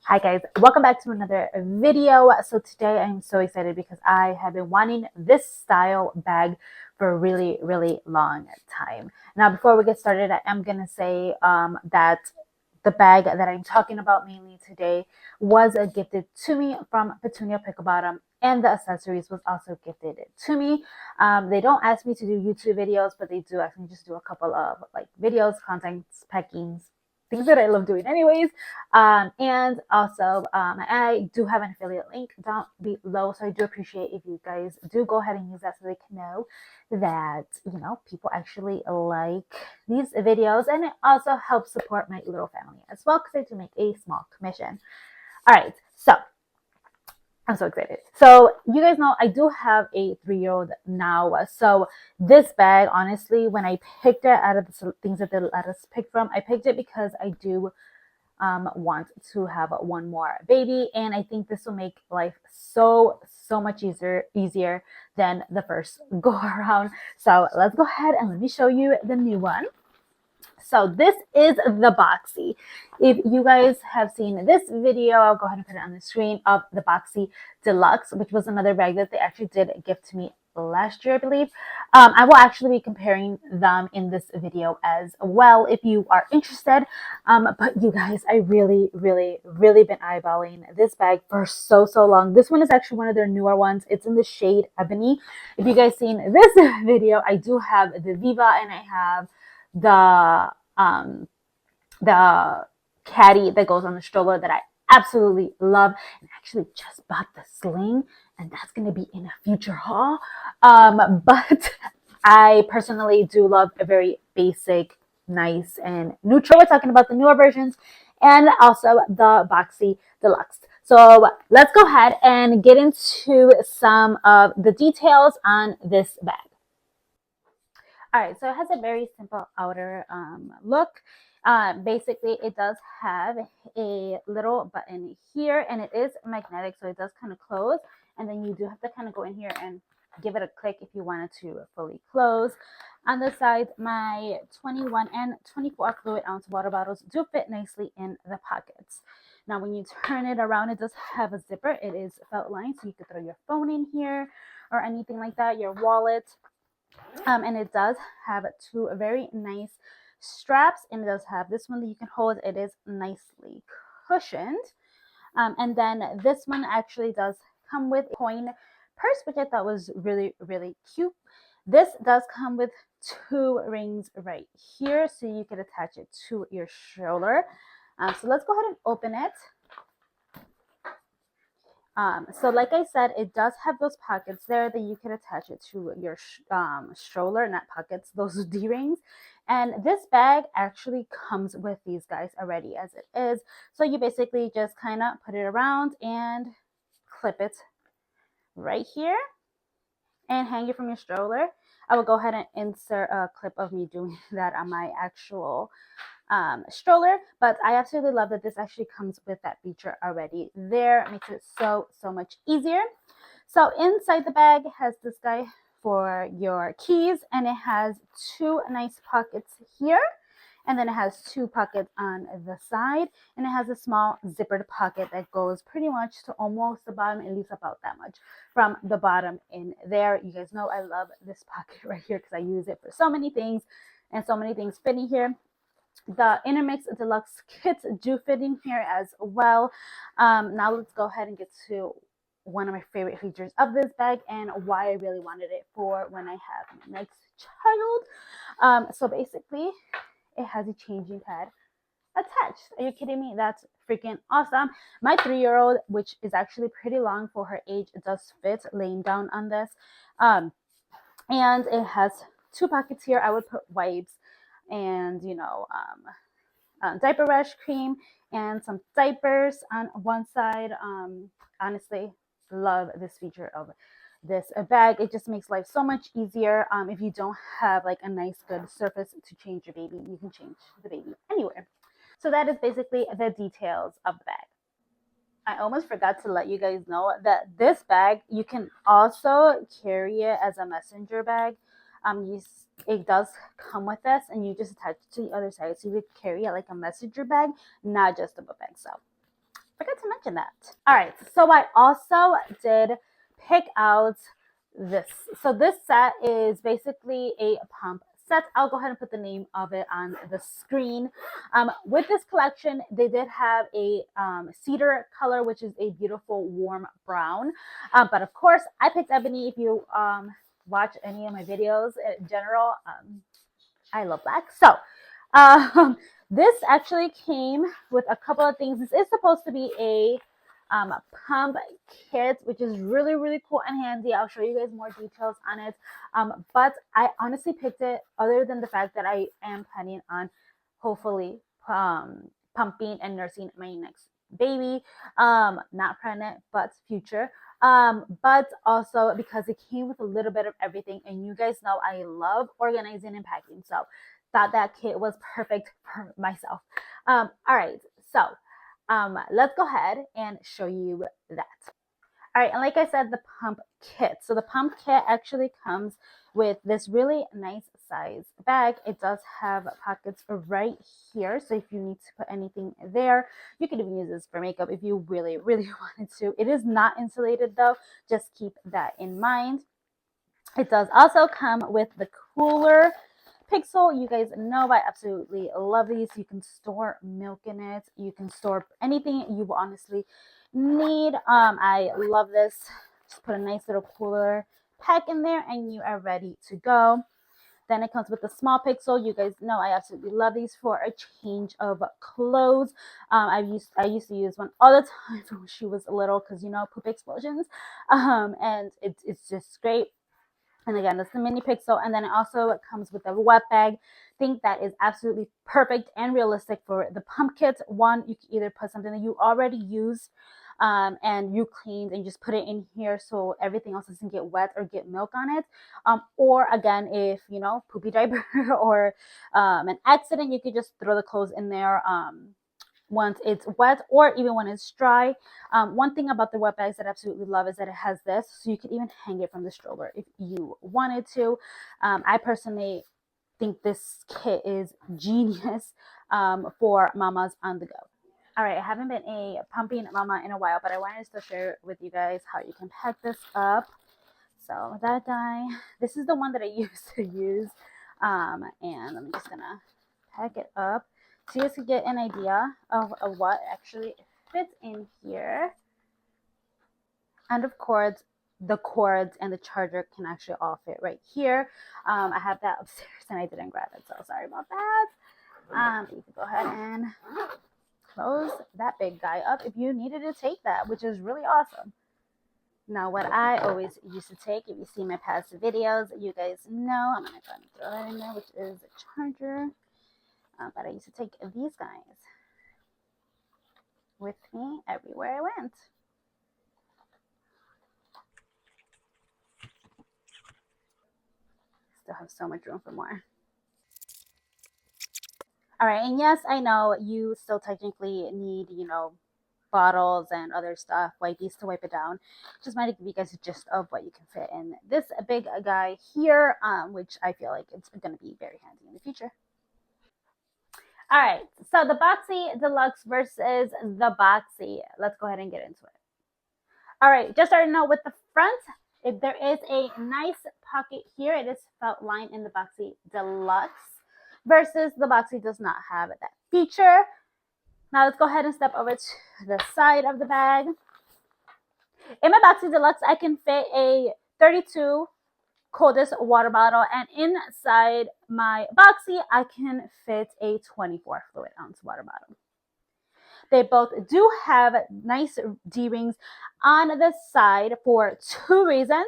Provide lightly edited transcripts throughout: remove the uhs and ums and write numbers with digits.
Hi guys, welcome back to another video. So today I'm so excited because I have been wanting this style bag for a really long time. Now before we get started, I am going to say that the bag that I'm talking about mainly today was gifted to me from Petunia Pickle, and the accessories was also gifted to me. They don't ask me to do YouTube videos, but they do ask me just do a couple of like videos, content, packings, things that I love doing anyways. And also I do have an affiliate link down below, so I do appreciate if you guys do go ahead and use that so they can know that people actually like these videos, and it also helps support my little family as well because I do make a small commission. All right, so I'm so excited. So you guys know I do have a 3-year-old now. So this bag, honestly, when I picked it out of the things that they let us pick from, I picked it because I do want to have one more baby, and I think this will make life so much easier than the first go around. So let's go ahead and let me show you the new one. So this is the Boxy. If you guys have seen this video, I'll go ahead and put it on the screen, of the Boxy Deluxe, which was another bag that they actually did gift to me last year, I believe. I will actually be comparing them in this video as well if you are interested. But you guys, I really been eyeballing this bag for so long. This one is actually one of their newer ones. It's in the shade Ebony. If you guys seen this video, I do have the Viva and I have the caddy that goes on the stroller that I absolutely love, and actually just bought the sling, and that's going to be in a future haul. But I personally do love a very basic, nice, and neutral. We're talking about the newer versions and also the Boxy Deluxe. So let's go ahead and get into some of the details on this bag. All right, so it has a very simple outer look. Basically, it does have a little button here, and it is magnetic, so it does kind of close. And then you do have to kind of go in here and give it a click if you wanted to fully close. On the sides, my 21 and 24 fluid ounce water bottles do fit nicely in the pockets. Now, when you turn it around, it does have a zipper. It is felt lined, so you could throw your phone in here or anything like that, your wallet. And it does have two very nice straps, and it does have this one that you can hold. It is nicely cushioned. And then this one actually does come with a coin purse, which I thought was really cute. This does come with two rings right here, so you can attach it to your shoulder. So let's go ahead and open it. So like I said, it does have those pockets there that you can attach it to your stroller, not pockets, those D-rings. And this bag actually comes with these guys already as it is. So you basically just kind of put it around and clip it right here and hang it from your stroller. I will go ahead and insert a clip of me doing that on my actual stroller, but I absolutely love that this actually comes with that feature already there. It makes it so much easier. So inside the bag has this guy for your keys, and it has two nice pockets here, and then it has two pockets on the side, and it has a small zippered pocket that goes pretty much to almost the bottom, at least about that much from the bottom in there. You guys know I love this pocket right here because I use it for so many things, and so many things fit in here. The Intermix Deluxe kits do fit in here as well. Now let's go ahead and get to one of my favorite features of this bag and why I really wanted it for when I have my next child. So basically, it has a changing pad attached. Are you kidding me? That's freaking awesome. My 3-year-old, which is actually pretty long for her age, does fit laying down on this. And it has two pockets here. I would put wipes and diaper rash cream and some diapers on one side. Honestly, love this feature of this bag. It just makes life so much easier. If you don't have like a nice good surface to change your baby, you can change the baby anywhere. So that is basically the details of the bag. I almost forgot to let you guys know that this bag, you can also carry it as a messenger bag. It does come with this, and you just attach it to the other side, so you could carry it like a messenger bag, not just a book bag. So Forgot to mention that. All right, so I also did pick out this. So this set is basically a pump set. I'll go ahead and put the name of it on the screen. With this collection, they did have a cedar color, which is a beautiful warm brown. But of course, I picked ebony. If you watch any of my videos in general, I love black. So this actually came with a couple of things. This is supposed to be a pump kit, which is really, really cool and handy. I'll show you guys more details on it. But I honestly picked it other than the fact that I am planning on hopefully pumping and nursing my next baby. Not pregnant, but future. But also because it came with a little bit of everything, and you guys know I love organizing and packing, so thought that kit was perfect for myself. All right, so let's go ahead and show you that. All right, and like I said, the pump kit. So the pump kit actually comes with this really nice size bag. It does have pockets right here, so if you need to put anything there, you can even use this for makeup if you really, really wanted to. It is not insulated though, just keep that in mind. It does also come with the cooler. Pickle, you guys know I absolutely love these. You can store milk in it. You can store anything you honestly need. I love this. Just put a nice little cooler pack in there and you are ready to go. Then it comes with the small Pickle. You guys know I absolutely love these for a change of clothes. I used to use one all the time when she was little because you know poop explosions, and it's just great. And again, that's the mini Pickle. And then it also comes with a wet bag. I think that is absolutely perfect and realistic for the pump kit. One, you can either put something that you already used and you cleaned and just put it in here so everything else doesn't get wet or get milk on it. Or again, if, you know, poopy diaper or an accident, you could just throw the clothes in there once it's wet or even when it's dry. One thing about the wet bags that I absolutely love is that it has this, so you could even hang it from the stroller if you wanted to. I personally think this kit is genius for mamas on the go. All right, I haven't been a pumping mama in a while, but I wanted to still share with you guys how you can pack this up. So that guy, this is the one that I used to use, and I'm just gonna pack it up so you guys can get an idea of what actually fits in here. And of course, the cords and the charger can actually all fit right here. I have that upstairs and I didn't grab it, so sorry about that. You can go ahead and close that big guy up if you needed to take that, which is really awesome. Now, what I always used to take, if you see my past videos, you guys know, I'm going to go ahead and throw that in there, which is a charger. But I used to take these guys with me everywhere I went. Still have so much room for more. All right, and yes, I know you still technically need, you know, bottles and other stuff, wipes to wipe it down. Just wanted to give you guys a gist of what you can fit in this big guy here, which I feel like it's going to be very handy in the future. All right, so the Boxy Deluxe versus the Boxy. Let's go ahead and get into it. All right, just starting out with the front, there is a nice pocket here. It is felt lined in the Boxy Deluxe versus the Boxy does not have that feature. Now let's go ahead and step over to the side of the bag. In my Boxy Deluxe, I can fit a 32 coldest water bottle, and inside my Boxy, I can fit a 24 fluid ounce water bottle. They both do have nice D-rings on the side for two reasons.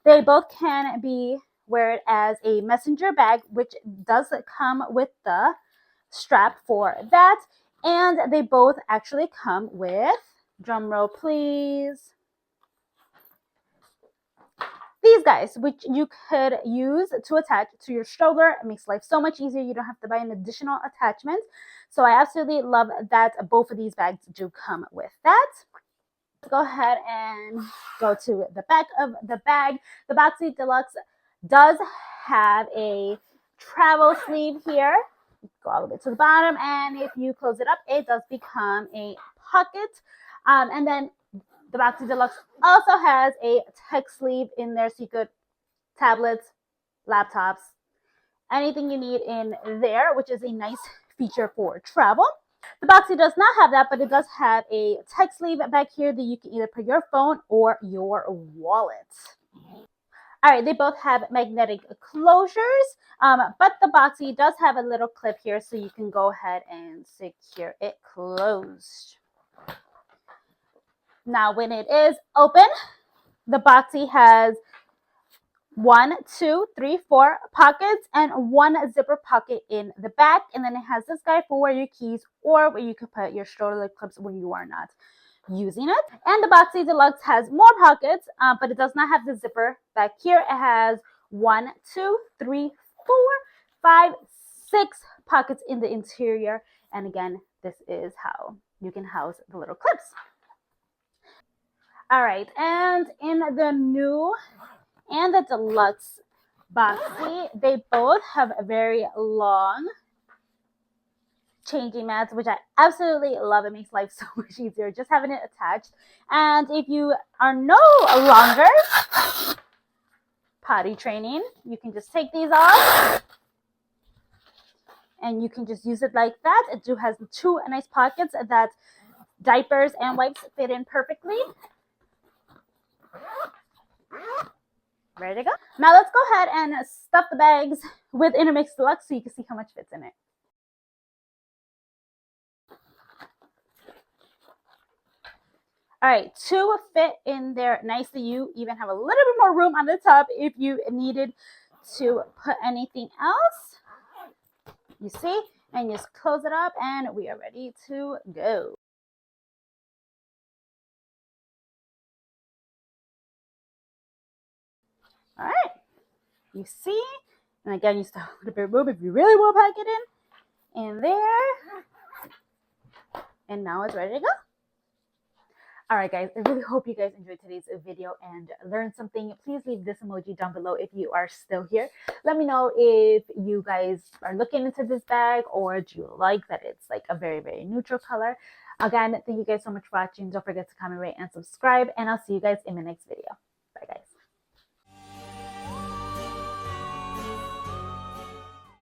They both can be wear as a messenger bag, which does come with the strap for that. And they both actually come with, drum roll please, these guys, which you could use to attach to your stroller. It makes life so much easier. You don't have to buy an additional attachment. So I absolutely love that both of these bags do come with that. Let's go ahead and go to the back of the bag. The Boxy Deluxe does have a travel sleeve here. Go all the way to the bottom, and if you close it up, it does become a pocket. And then the Boxy Deluxe also has a tech sleeve in there, so you could tablets, laptops, anything you need in there, which is a nice feature for travel. The Boxy does not have that, but it does have a tech sleeve back here that you can either put your phone or your wallet. All right, they both have magnetic closures, but the Boxy does have a little clip here, so you can go ahead and secure it closed. Now, when it is open, the Boxy has 1, 2, 3, 4 pockets and 1 zipper pocket in the back, and then it has this guy for where your keys or where you can put your stroller clips when you are not using it. And the Boxy Deluxe has more pockets, but it does not have the zipper back here. It has 1, 2, 3, 4, 5, 6 pockets in the interior, and again, this is how you can house the little clips. All right, and in the new and the Deluxe Boxy, they both have a very long changing mats, which I absolutely love. It makes life so much easier just having it attached. And if you are no longer potty training, you can just take these off and you can just use it like that. It has 2 nice pockets that diapers and wipes fit in perfectly. Ready to go? Now let's go ahead and stuff the bags with Intermix Deluxe so you can see how much fits in it. All right, 2 fit in there nicely. You even have a little bit more room on the top if you needed to put anything else. You see? And just close it up and we are ready to go. All right, you see? And again, you still have a little bit of room if you really want to pack it in there. And now it's ready to go. All right, guys, I really hope you guys enjoyed today's video and learned something. Please leave this emoji down below if you are still here. Let me know if you guys are looking into this bag or do you like that it's like a very, very neutral color. Again, thank you guys so much for watching. Don't forget to comment, rate, and subscribe, and I'll see you guys in the next video.